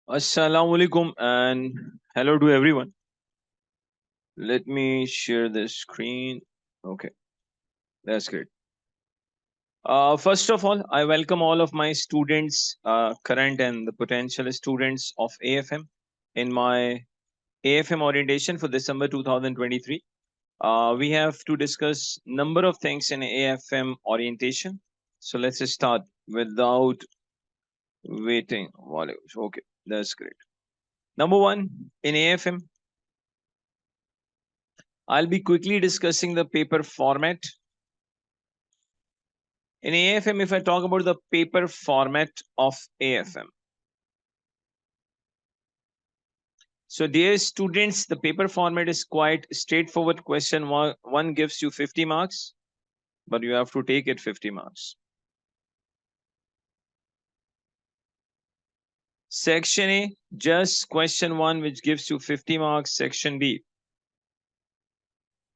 Assalamu alaikum and hello to everyone. Let me share the screen. Okay, that's great. First of all, I welcome all of my students, current and the potential students of AFM in my AFM orientation for December 2023. We have to discuss number of things in AFM orientation. So let's just start without waiting. Okay, that's great. Number one, in AFM, I'll be quickly discussing the paper format. In AFM, if I talk about the paper format of AFM. So dear students, the paper format is quite straightforward. Question one gives you 50 marks, but you have to take it 50 marks. Section A, just question one, which gives you 50 marks. Section B,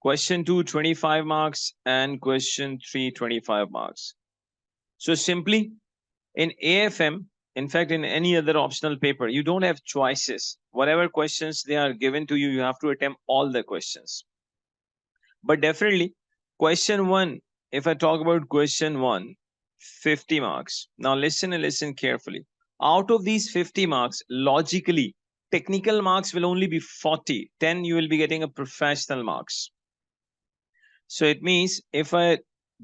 question 2, 25 marks, and question 3, 25 marks. So simply, in AFM, in fact, in any other optional paper, you don't have choices. Whatever questions they are given to you, you have to attempt all the questions. But definitely, question one, if I talk about question one, 50 marks. Now listen and listen carefully. Out of these 50 marks, logically, technical marks will only be 40. 10 you will be getting a professional marks. So it means if I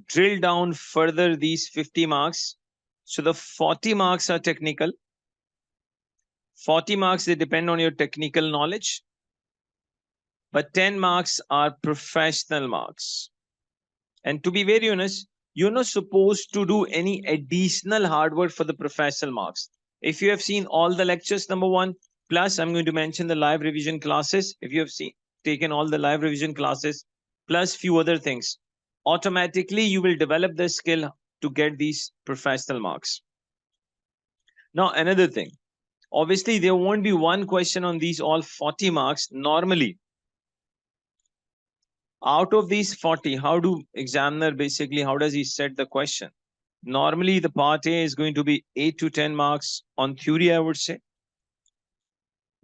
drill down further these 50 marks, so the 40 marks are technical. 40 marks, they depend on your technical knowledge. But 10 marks are professional marks. And to be very honest, you're not supposed to do any additional hard work for the professional marks. If you have seen all the lectures, number one, plus I'm going to mention the live revision classes. If you have taken all the live revision classes, plus few other things, automatically you will develop the skill to get these professional marks. Now, another thing, obviously there won't be one question on these all 40 marks. Normally, out of these 40, how do examiner basically, how does he set the question? Normally the part A is going to be 8 to 10 marks on theory, I would say.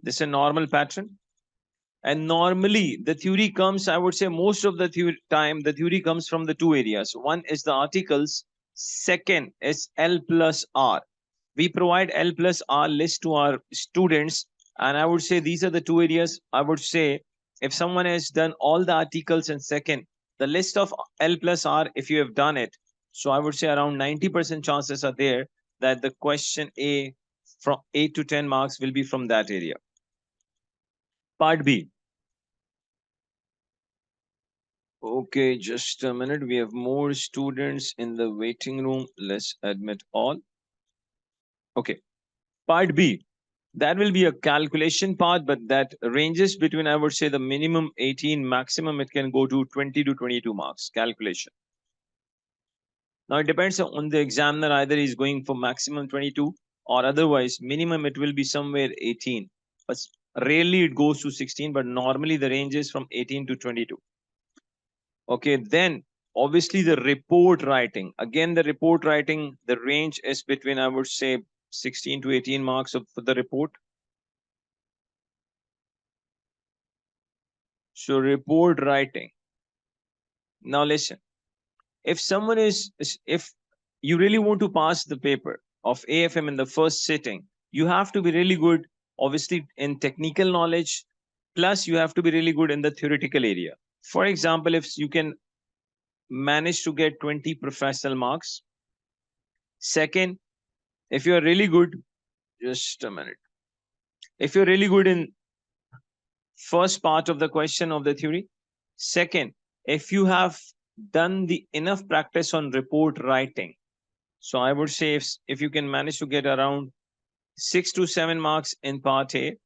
This is a normal pattern. And normally the theory comes, I would say most of the time, the theory comes from the two areas. One is the articles, second is L plus R. We provide L plus R list to our students. And I would say these are the two areas. I would say if someone has done all the articles and second, the list of L plus R, if you have done it, so I would say around 90% chances are there that the question A from 8 to 10 marks will be from that area. Part B. Okay, just a minute. We have more students in the waiting room. Let's admit all. Okay. Part B. That will be a calculation part, but that ranges between, I would say, the minimum 18, maximum it can go to 20 to 22 marks calculation. Now it depends on the examiner, either he's going for maximum 22 or otherwise minimum it will be somewhere 18. But rarely it goes to 16, but normally the range is from 18 to 22. Okay, then obviously the report writing. Again, the report writing, the range is between, I would say, 16 to 18 marks for the report. So report writing. Now listen, if someone if you really want to pass the paper of AFM in the first sitting, you have to be really good, obviously, in technical knowledge, plus you have to be really good in the theoretical area. For example, if you can manage to get 20 professional marks. Second, if you are really good, just a minute. If you're really good in first part of the question of the theory, second, if you have done the enough practice on report writing, so I would say if you can manage to get around 6 to 7 marks in part A,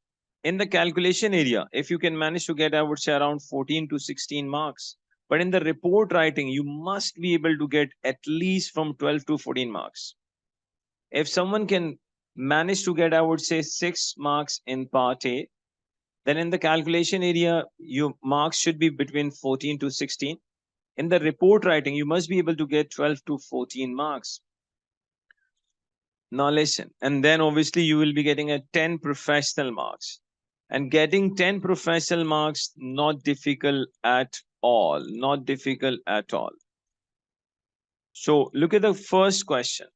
in the calculation area, if you can manage to get, I would say, around 14 to 16 marks. But in the report writing, you must be able to get at least from 12 to 14 marks. If someone can manage to get, I would say, 6 marks in part A, then in the calculation area, your marks should be between 14 to 16. In the report writing, you must be able to get 12 to 14 marks. Now listen, and then obviously you will be getting a 10 professional marks. And getting 10 professional marks, not difficult at all. Not difficult at all. So look at the first question.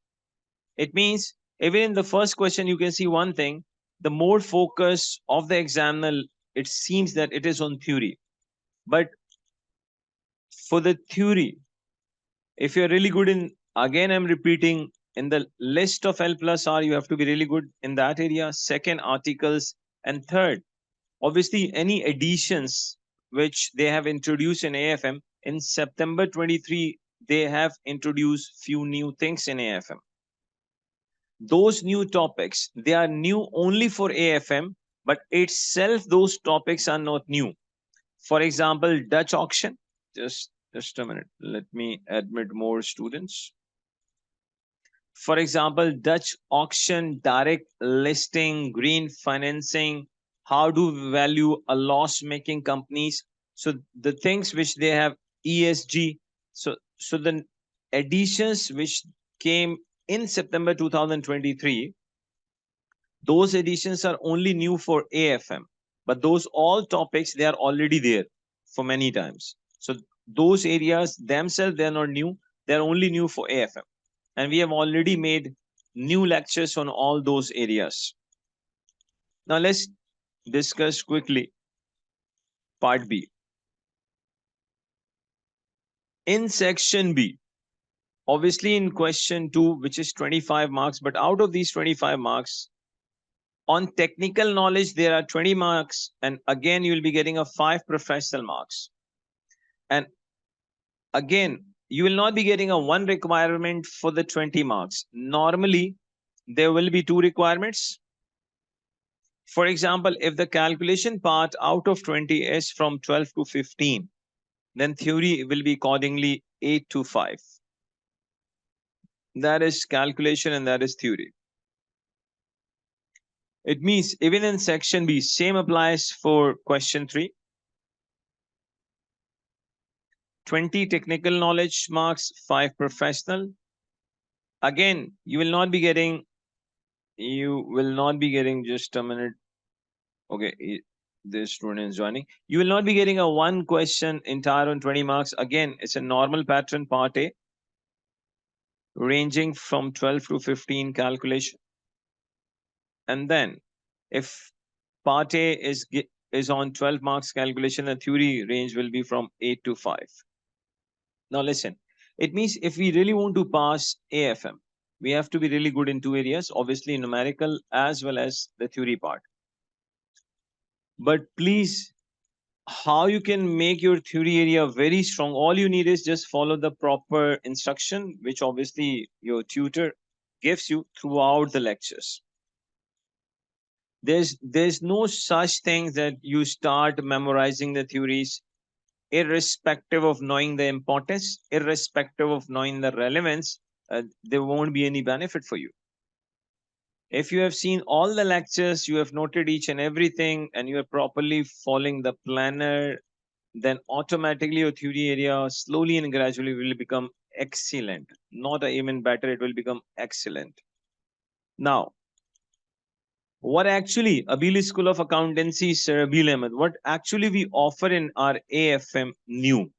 It means even in the first question, you can see one thing. The more focus of the examiner, it seems that it is on theory. But for the theory, if you're really good in, again, I'm repeating, in the list of L plus R, you have to be really good in that area. Second, articles. And third, obviously, any additions which they have introduced in AFM. In September 23, they have introduced few new things in AFM. Those new topics, they are new only for AFM, but itself those topics are not new. For example, Dutch auction. Just a minute. Let me admit more students. For example, Dutch auction, direct listing, green financing, how to value a loss-making companies. So the things which they have ESG. So the additions which came in September 2023, those additions are only new for AFM, but those all topics, they are already there for many times. So those areas themselves, they are not new. They're only new for AFM. And we have already made new lectures on all those areas. Now let's discuss quickly part B. In section B, obviously in question 2, which is 25 marks, but out of these 25 marks, on technical knowledge, there are 20 marks. And again, you will be getting a 5 professional marks. And again, you will not be getting a 1 requirement for the 20 marks. Normally, there will be 2 requirements. For example, if the calculation part out of 20 is from 12 to 15, then theory will be accordingly 8 to 5. That is calculation and that is theory. It means even in section B, same applies for question 3. 20 technical knowledge marks, 5 professional. Again, you will not be getting, just a minute. Okay, this student is joining. You will not be getting a 1 question entire on 20 marks. Again, it's a normal pattern, part A, ranging from 12 to 15 calculation. And then if part A is on 12 marks calculation, the theory range will be from 8 to 5. Now listen, it means if we really want to pass AFM, we have to be really good in 2 areas, obviously numerical as well as the theory part. But please, how you can make your theory area very strong, all you need is just follow the proper instruction, which obviously your tutor gives you throughout the lectures. There's no such thing that you start memorizing the theories irrespective of knowing the importance, irrespective of knowing the relevance. There won't be any benefit for you. If you have seen all the lectures, you have noted each and everything, and you are properly following the planner, then automatically your theory area slowly and gradually will become excellent. Not even better, it will become excellent. Now, what actually Abeel School of Accountancy, Sir Abeel Ahmed, what actually we offer in our AFM new?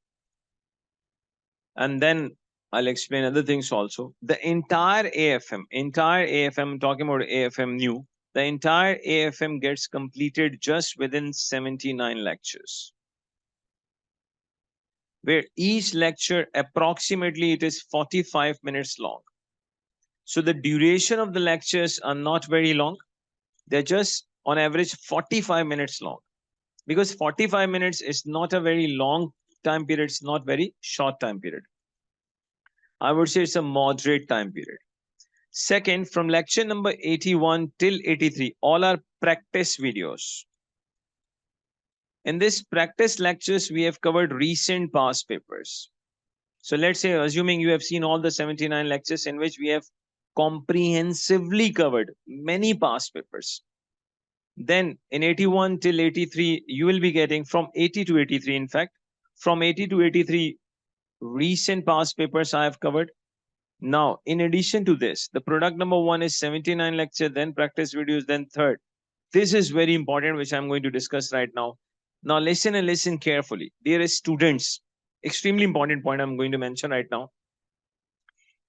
And then I'll explain other things also. The entire AFM, talking about AFM new, the entire AFM gets completed just within 79 lectures. Where each lecture approximately it is 45 minutes long. So the duration of the lectures are not very long. They're just on average 45 minutes long. Because 45 minutes is not a very long time period, it's not very short time period. I would say it's a moderate time period. Second, from lecture number 81 till 83, all are practice videos. In this practice lectures, we have covered recent past papers. So let's say, assuming you have seen all the 79 lectures in which we have comprehensively covered many past papers. Then in 81 till 83, you will be getting from 80 to 83, in fact, from 80 to 83, recent past papers I have covered. Now, in addition to this, the product number 1 is 79 lecture, then practice videos, then third. This is very important, which I'm going to discuss right now. Now, listen and listen carefully. Dear students, extremely important point I'm going to mention right now.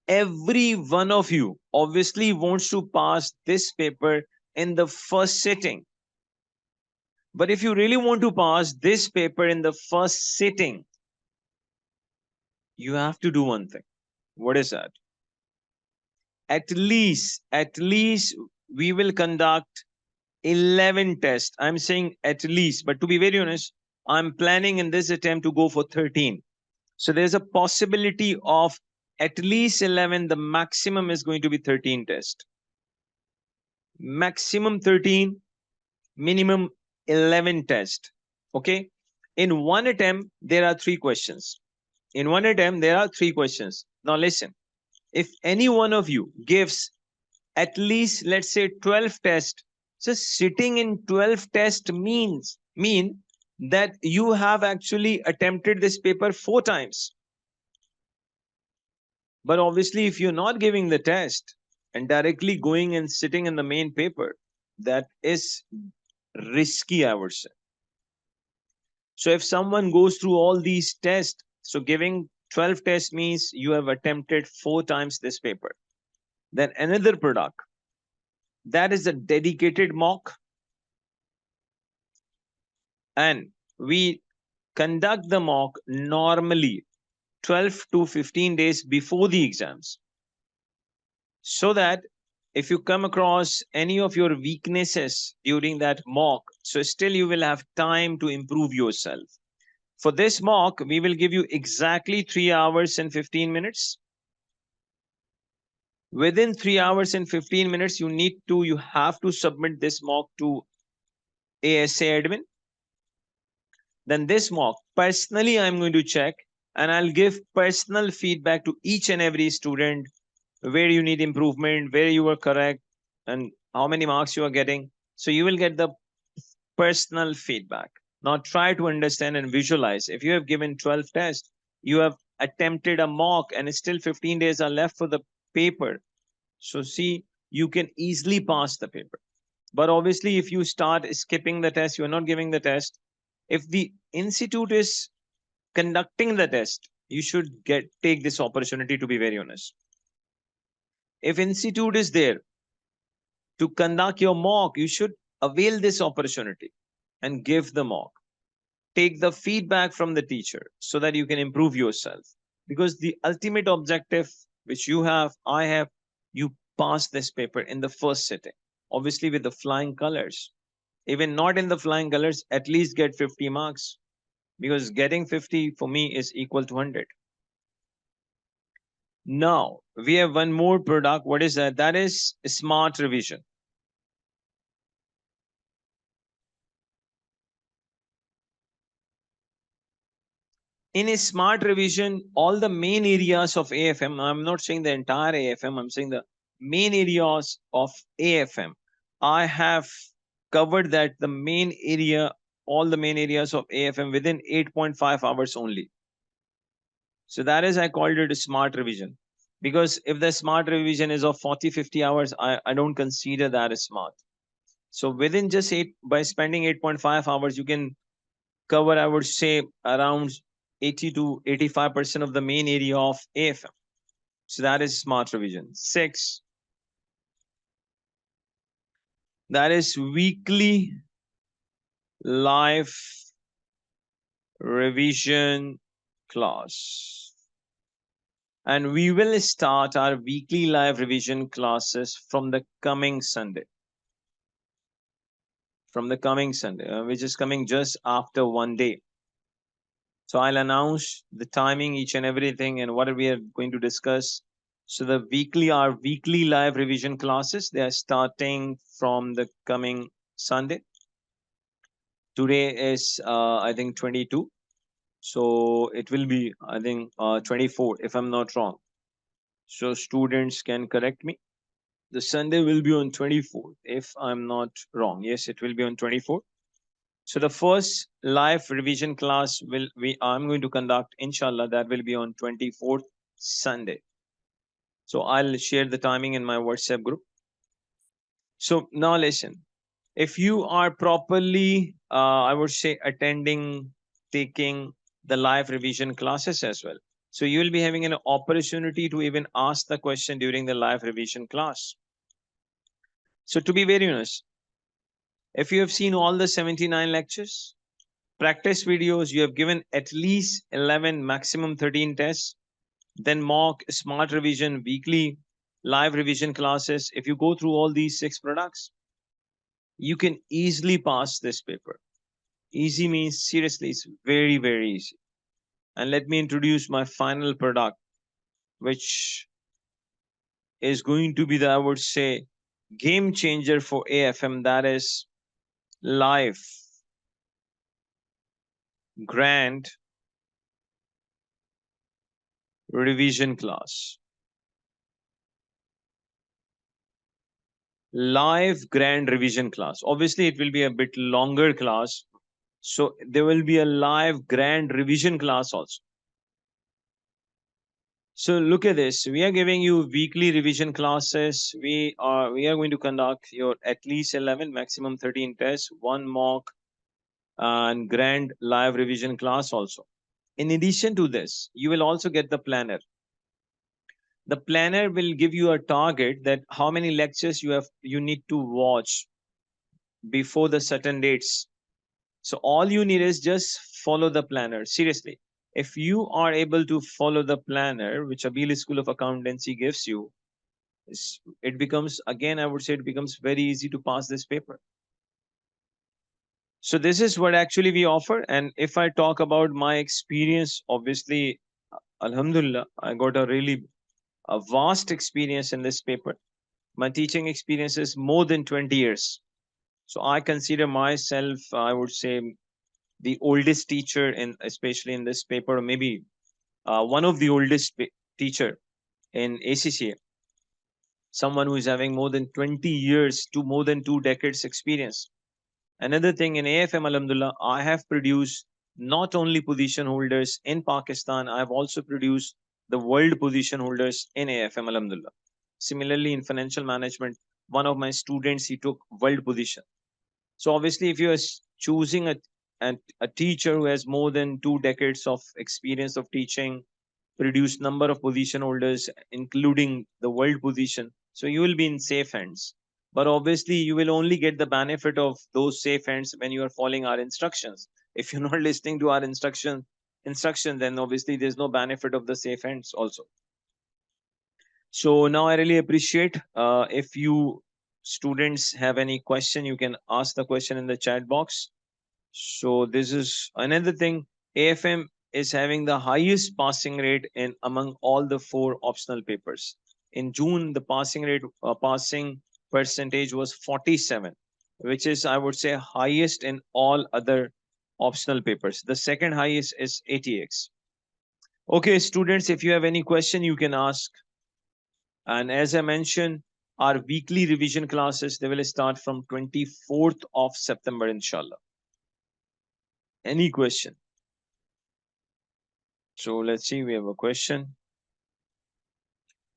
Every one of you obviously wants to pass this paper in the first sitting. But if you really want to pass this paper in the first sitting, you have to do one thing. What is that? At least we will conduct 11 tests. I'm saying at least, but to be very honest, I'm planning in this attempt to go for 13. So there's a possibility of at least 11. The maximum is going to be 13 tests. Maximum 13, minimum 11 tests. Okay. In one attempt, there are 3 questions. In one attempt, there are 3 questions. Now listen, if any one of you gives at least, let's say 12 tests, so sitting in 12 tests mean that you have actually attempted this paper 4 times. But obviously, if you're not giving the test and directly going and sitting in the main paper, that is risky, I would say. So if someone goes through all these tests, so giving 12 tests means you have attempted 4 times this paper. Then another product, that is a dedicated mock. And we conduct the mock normally 12 to 15 days before the exams, so that if you come across any of your weaknesses during that mock, so still you will have time to improve yourself. For this mock, we will give you exactly 3 hours and 15 minutes. Within 3 hours and 15 minutes, you have to submit this mock to ASA admin. Then this mock, personally, I'm going to check and I'll give personal feedback to each and every student where you need improvement, where you are correct, and how many marks you are getting. So you will get the personal feedback. Now try to understand and visualize. If you have given 12 tests, you have attempted a mock and still 15 days are left for the paper. So see, you can easily pass the paper. But obviously, if you start skipping the test, you're not giving the test. If the institute is conducting the test, you should take this opportunity, to be very honest. If institute is there to conduct your mock, you should avail this opportunity and give the mock. Take the feedback from the teacher so that you can improve yourself. Because the ultimate objective which you have, I have, you pass this paper in the first sitting. Obviously with the flying colors. Even not in the flying colors, at least get 50 marks. Because getting 50 for me is equal to 100. Now, we have one more product. What is that? That is smart revision. In a smart revision, all the main areas of AFM, I'm not saying the entire AFM, I'm saying the main areas of AFM. I have covered that the main area, all the main areas of AFM within 8.5 hours only. So that is, I called it a smart revision. Because if the smart revision is of 40, 50 hours, I don't consider that as smart. So within just by spending 8.5 hours, you can cover, I would say, around 80 to 85% of the main area of AFM. So that is smart revision. 6, that is weekly live revision class. And we will start our weekly live revision classes from the coming Sunday. From the coming Sunday, which is coming just after 1 day. So I'll announce the timing, each and everything, and what we are going to discuss. So our weekly live revision classes, they are starting from the coming Sunday. Today is, I think, 22. So it will be, I think, 24, if I'm not wrong. So students can correct me. The Sunday will be on 24th, if I'm not wrong. Yes, it will be on 24th. So the first live revision class I'm going to conduct, inshallah, that will be on 24th Sunday. So I'll share the timing in my WhatsApp group. So now listen, if you are properly, I would say, attending, taking the live revision classes as well. So you will be having an opportunity to even ask the question during the live revision class. So to be very honest, if you have seen all the 79 lectures, practice videos, you have given at least 11, maximum 13 tests, then mock, smart revision, weekly live revision classes. If you go through all these 6 products, you can easily pass this paper. Easy means seriously, it's very, very easy. And let me introduce my final product, which is going to be the, I would say, game changer for AFM, that is live grand revision class. Live grand revision class. Obviously, it will be a bit longer class. So there will be a live grand revision class also. So look at this. We are giving you weekly revision classes. We are going to conduct your at least 11, maximum 13 tests, 1 mock and grand live revision class also. In addition to this, you will also get the planner. The planner will give you a target that how many lectures you need to watch before the certain dates. So all you need is just follow the planner. Seriously, if you are able to follow the planner which Abeel School of Accountancy gives you, it becomes, again, I would say, it becomes very easy to pass this paper. So this is what actually we offer. And if I talk about my experience, obviously, Alhamdulillah, I got a vast experience in this paper. My teaching experience is more than 20 years. So I consider myself, I would say, the oldest teacher in, especially in this paper, or maybe one of the oldest teacher in ACCA. Someone who is having more than 20 years to more than 2 decades experience. Another thing, in AFM, Alhamdulillah, I have produced not only position holders in Pakistan, I have also produced the world position holders in AFM, Alhamdulillah. Similarly, in financial management, one of my students, he took world position. So obviously, if you are choosing a teacher who has more than 2 decades of experience of teaching, produced number of position holders, including the world position, so you will be in safe hands. But obviously, you will only get the benefit of those safe hands when you are following our instructions. If you're not listening to our instruction, then obviously there's no benefit of the safe hands also. So now I really appreciate if you students have any question, you can ask the question in the chat box. So this is another thing. AFM is having the highest passing rate in among all the 4 optional papers. In June, the passing percentage was 47, which is, I would say, highest in all other optional papers. The second highest is ATX. Okay, students, if you have any question, you can ask. And as I mentioned, our weekly revision classes, they will start from 24th of September, inshallah. Any question? So let's see, we have a question.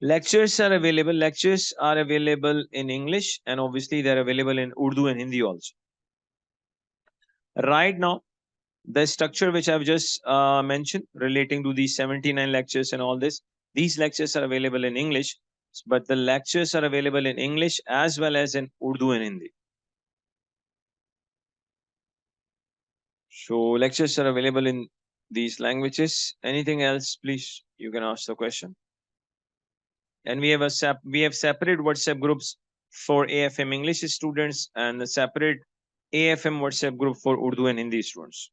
Lectures are available. Lectures are available in English, and obviously they're available in Urdu and Hindi also. Right now, the structure which I've just mentioned relating to these 79 lectures and all this, these lectures are available in English, but the lectures are available in English as well as in Urdu and Hindi. So lectures are available in these languages. Anything else, please, you can ask the question. And we have separate WhatsApp groups for AFM English students and a separate AFM WhatsApp group for Urdu and Hindi students.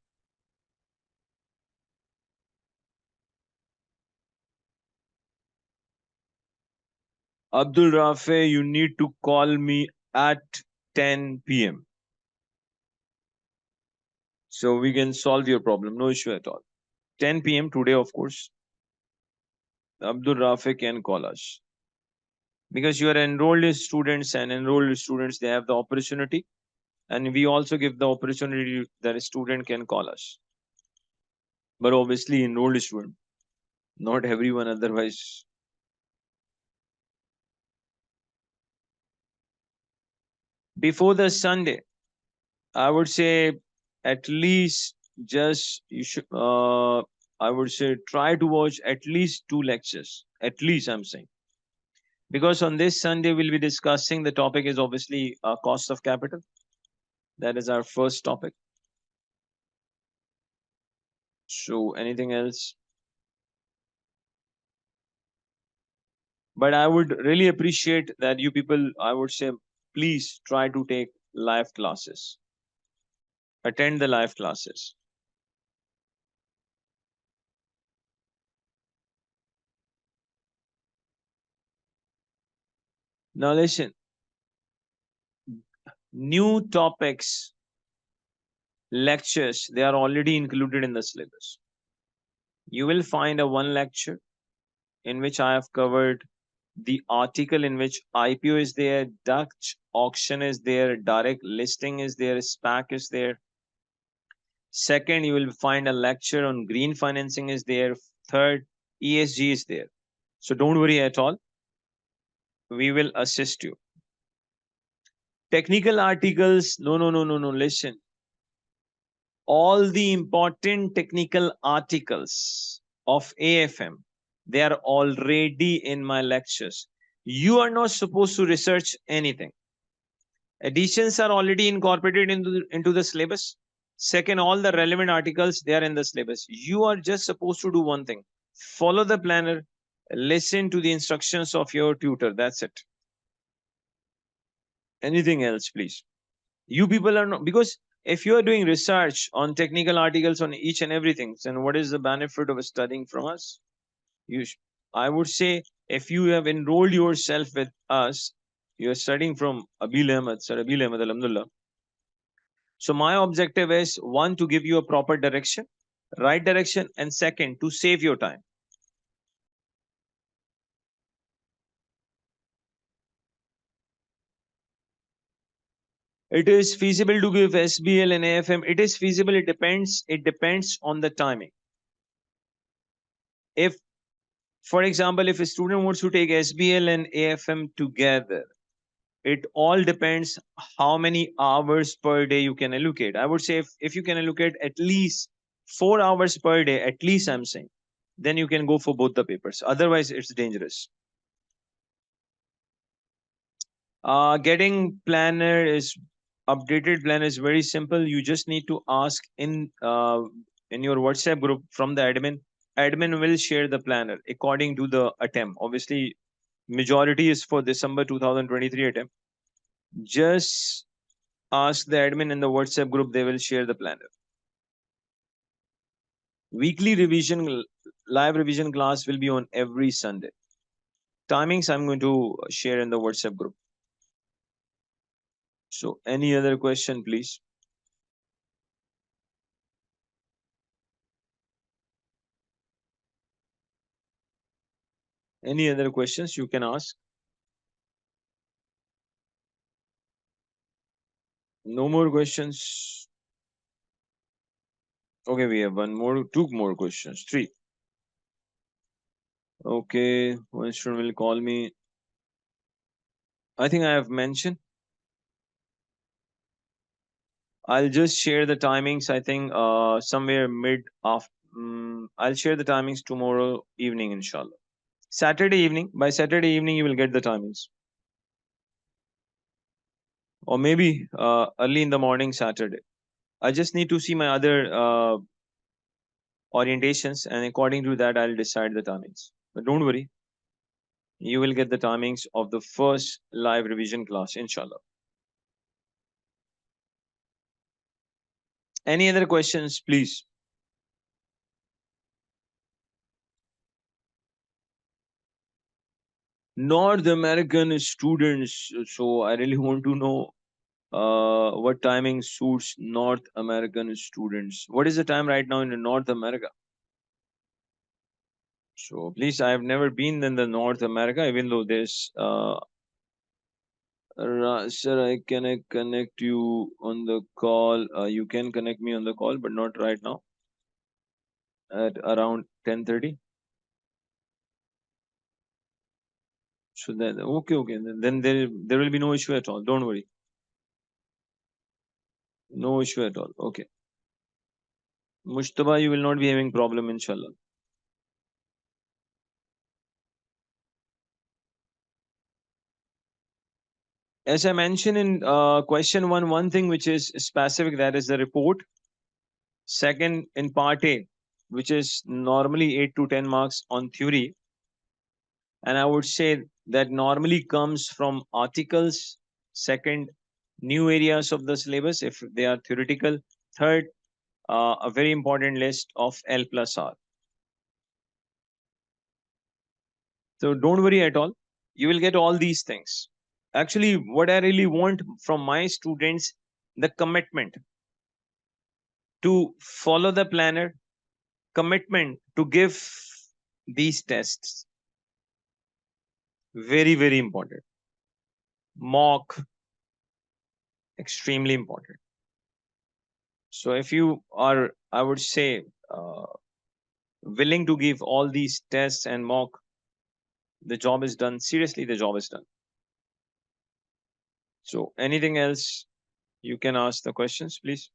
Abdul Rafe, you need to call me at 10 p.m. so we can solve your problem. No issue at all. 10 p.m. today, of course. Abdul Rafe can call us. Because you are enrolled students, and enrolled students, they have the opportunity. And we also give the opportunity that a student can call us. But obviously enrolled student, not everyone, otherwise before the Sunday, I would say at least just you should I would say try to watch at least 2 lectures. At least I'm saying. Because on this Sunday we'll be discussing the topic is obviously cost of capital. That is our first topic. So anything else? But I would really appreciate that you people, I would say, please try to take live classes. Attend the live classes. Now listen, new topics, lectures, they are already included in the syllabus. You will find a one lecture in which I have covered the article in which IPO is there, Dutch auction is there, direct listing is there, SPAC is there. Second, you will find a lecture on green financing is there. Third, ESG is there. So don't worry at all. We will assist you. Technical articles, no. Listen, all the important technical articles of AFM, they are already in my lectures. You are not supposed to research anything. Additions are already incorporated into the syllabus. Second, all the relevant articles, they are in the syllabus. You are just supposed to do one thing. Follow the planner, listen to the instructions of your tutor. That's it. Anything else, please? You people are not, because if you are doing research on technical articles on each and everything, then what is the benefit of studying from us? You, I would say, if you have enrolled yourself with us, you are studying from Abeel Ahmed, Sir Abeel Ahmed, Alhamdulillah. So my objective is one, to give you a proper direction, right direction, and second, to save your time. It is feasible to give SBL and AFM. It is feasible. It depends. It depends on the timing. If, for example, if a student wants to take SBL and AFM together, it all depends how many hours per day you can allocate. I would say if you can allocate at least 4 hours per day, at least I'm saying, then you can go for both the papers. Otherwise, it's dangerous. Getting planner is updated plan is very simple. You just need to ask in your WhatsApp group from the admin. Admin will share the planner according to the attempt. Obviously, majority is for December 2023 attempt. Just ask the admin in the WhatsApp group. They will share the planner. Weekly revision, live revision class will be on every Sunday. Timings I'm going to share in the WhatsApp group. So any other question, please? Any other questions you can ask? No more questions. Okay, we have two more questions. Three. Okay, one student will call me. I think I have mentioned. I'll just share the timings. I think somewhere mid of. I'll share the timings tomorrow evening, inshallah. Saturday evening. By Saturday evening, you will get the timings. Or maybe early in the morning, Saturday. I just need to see my other orientations, and according to that, I'll decide the timings. But don't worry, you will get the timings of the first live revision class, inshallah. Any other questions, please? North American students. So I really want to know what timing suits North American students. What is the time right now in North America? So please, I have never been in the North America, even though there's sir, I can connect you on the call. You can connect me on the call, but not right now. At around 10:30. So then, okay. Then there will be no issue at all. Don't worry. No issue at all. Okay. Mushtaba, you will not be having problem, inshallah. As I mentioned in question one thing which is specific, that is the report. Second, in part A, which is normally 8 to 10 marks on theory. And I would say that normally comes from articles. Second, new areas of the syllabus if they are theoretical. Third, a very important list of L plus R. So don't worry at all. You will get all these things. Actually, what I really want from my students, the commitment to follow the planner, commitment to give these tests. Very, very important. Mock, extremely important. So if you are, I would say, willing to give all these tests and mock, the job is done. Seriously, the job is done. So anything else, you can ask the questions, please.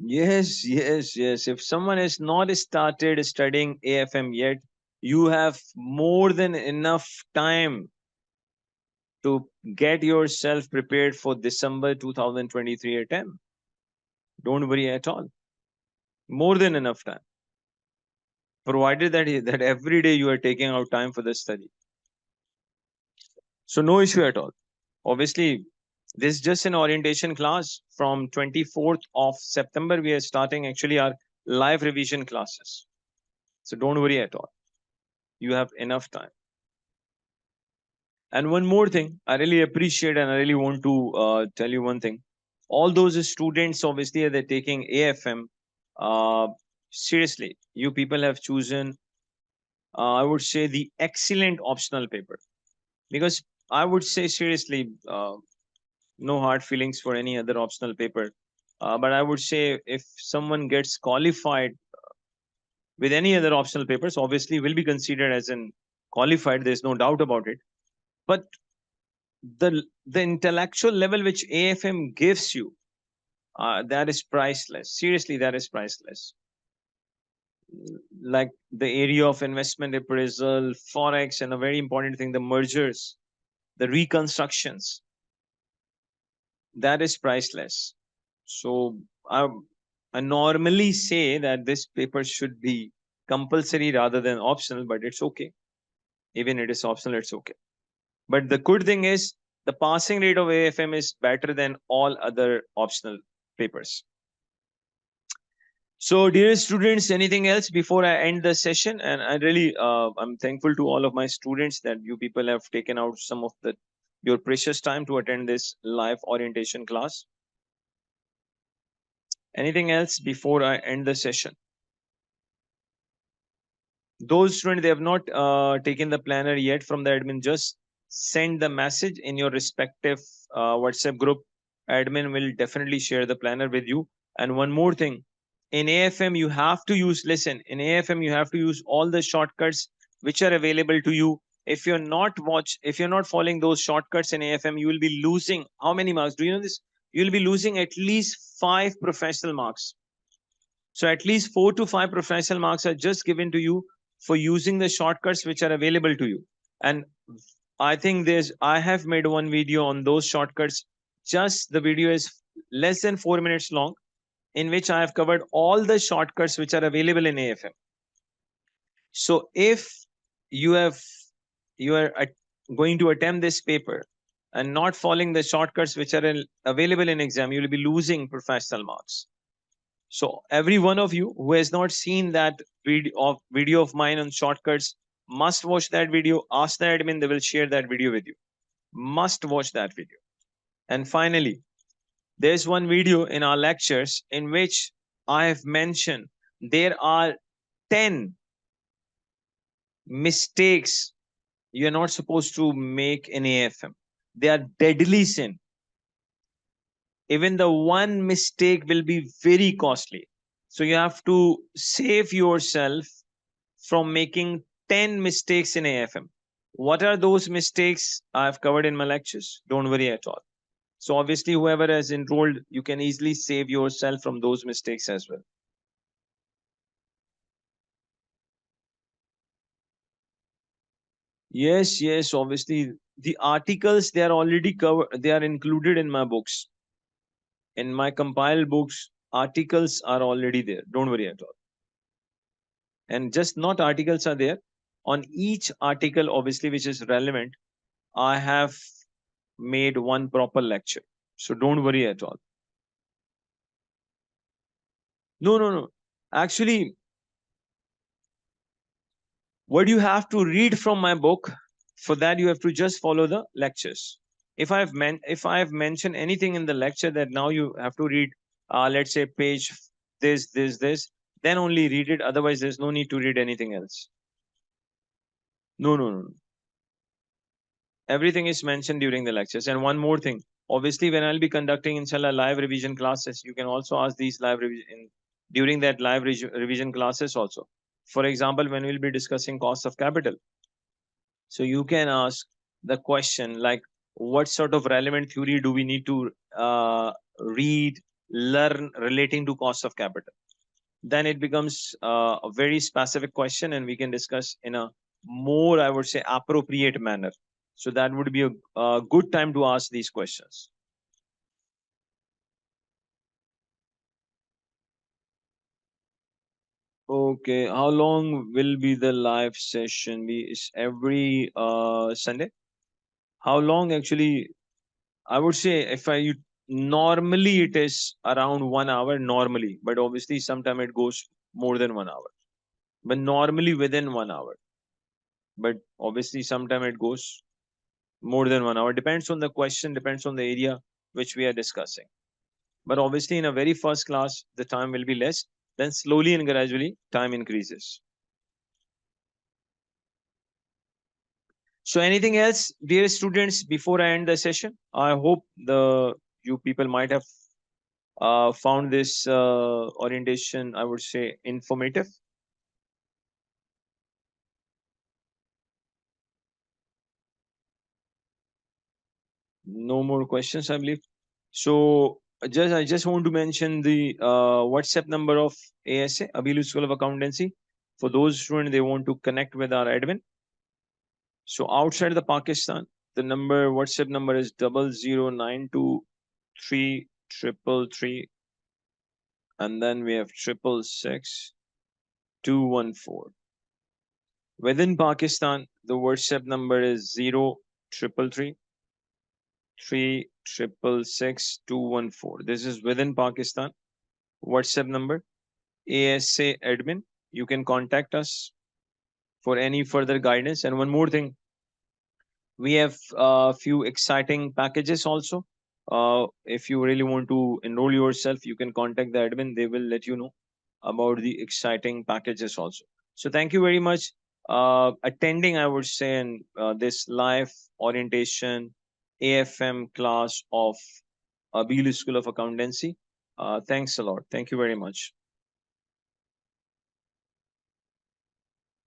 Yes, yes, yes. If someone has not started studying AFM yet, you have more than enough time to get yourself prepared for December 2023 attempt. Don't worry at all. More than enough time, provided that every day you are taking out time for the study. So no issue at all. Obviously, this is just an orientation class. From 24th of September, we are starting actually our live revision classes. So don't worry at all. You have enough time. And one more thing, I really appreciate and I really want to tell you one thing. All those students, obviously, they're taking AFM. Seriously, you people have chosen, I would say, the excellent optional paper. Because I would say, seriously, no hard feelings for any other optional paper. But I would say if someone gets qualified with any other optional papers, obviously will be considered as an qualified. There's no doubt about it. But the intellectual level which AFM gives you, that is priceless. Seriously, that is priceless. Like the area of investment appraisal, forex, and a very important thing, the mergers, the reconstructions, that is priceless. So I normally say that this paper should be compulsory rather than optional, but it's okay. Even it is optional, it's okay. But the good thing is the passing rate of AFM is better than all other optional papers. So, dear students, anything else before I end the session? And I really, I'm thankful to all of my students that you people have taken out some of your precious time to attend this live orientation class. Anything else before I end the session? Those students, they have not taken the planner yet from the admin, just send the message in your respective WhatsApp group. Admin will definitely share the planner with you. And one more thing, in AFM you have to use, listen, in AFM you have to use all the shortcuts which are available to you. If you're not following those shortcuts in AFM, you will be losing how many marks? Do you know this? You'll be losing at least 5 professional marks. So at least 4 to 5 professional marks are just given to you for using the shortcuts which are available to you. And I think I have made one video on those shortcuts. Just the video is less than 4 minutes long, in which I have covered all the shortcuts which are available in AFM. So if you are going to attempt this paper and not following the shortcuts which are available in exam, you will be losing professional marks. So every one of you who has not seen that video of mine on shortcuts must watch that video. Ask the admin, they will share that video with you. Must watch that video. And finally, there's one video in our lectures in which I have mentioned there are 10 mistakes you're not supposed to make in AFM. They are deadly sin. Even the one mistake will be very costly. So you have to save yourself from making 10 mistakes in AFM. What are those mistakes I've covered in my lectures? Don't worry at all. So obviously, whoever has enrolled, you can easily save yourself from those mistakes as well. Yes, yes, obviously the articles, they are already covered, they are included in my books. In my compiled books, articles are already there. Don't worry at all. And just not articles are there. On each article, obviously, which is relevant, I have made one proper lecture. So don't worry at all. No, no, no. Actually, what you have to read from my book, for that you have to just follow the lectures. If I have mentioned anything in the lecture that now you have to read, let's say page this, then only read it. Otherwise, there's no need to read anything else. No, no, no. Everything is mentioned during the lectures. And one more thing, obviously, when I'll be conducting inshallah live revision classes, you can also ask these live revision during that live revision classes also. For example, when we'll be discussing cost of capital, so you can ask the question like, what sort of relevant theory do we need to read, learn relating to cost of capital? Then it becomes a very specific question, and we can discuss in a more, I would say, appropriate manner. So that would be a good time to ask these questions. Okay, how long will be the live session? Is every Sunday? How long actually? I would say if I normally it is around 1 hour normally, but obviously sometime it goes more than 1 hour. But normally within 1 hour. But obviously sometime it goes more than 1 hour. Depends on the question, depends on the area which we are discussing. But obviously in a very first class, the time will be less. Then slowly and gradually time increases. So anything else, dear students, before I end the session? I hope the you people might have found this orientation, I would say, informative. No more questions, I believe. So I just want to mention the WhatsApp number of ASA, Abeel School of Accountancy. For those students, they want to connect with our admin. So outside the Pakistan, the number WhatsApp number is 00923333, and then we have 666 214. Within Pakistan, the WhatsApp number is 0333666214. This is within Pakistan. WhatsApp number, ASA admin. You can contact us for any further guidance. And one more thing, we have a few exciting packages also. If you really want to enroll yourself, you can contact the admin. They will let you know about the exciting packages also. So thank you very much attending, I would say, in this live orientation AFM class of Abeel School of Accountancy. Thanks a lot. Thank you very much.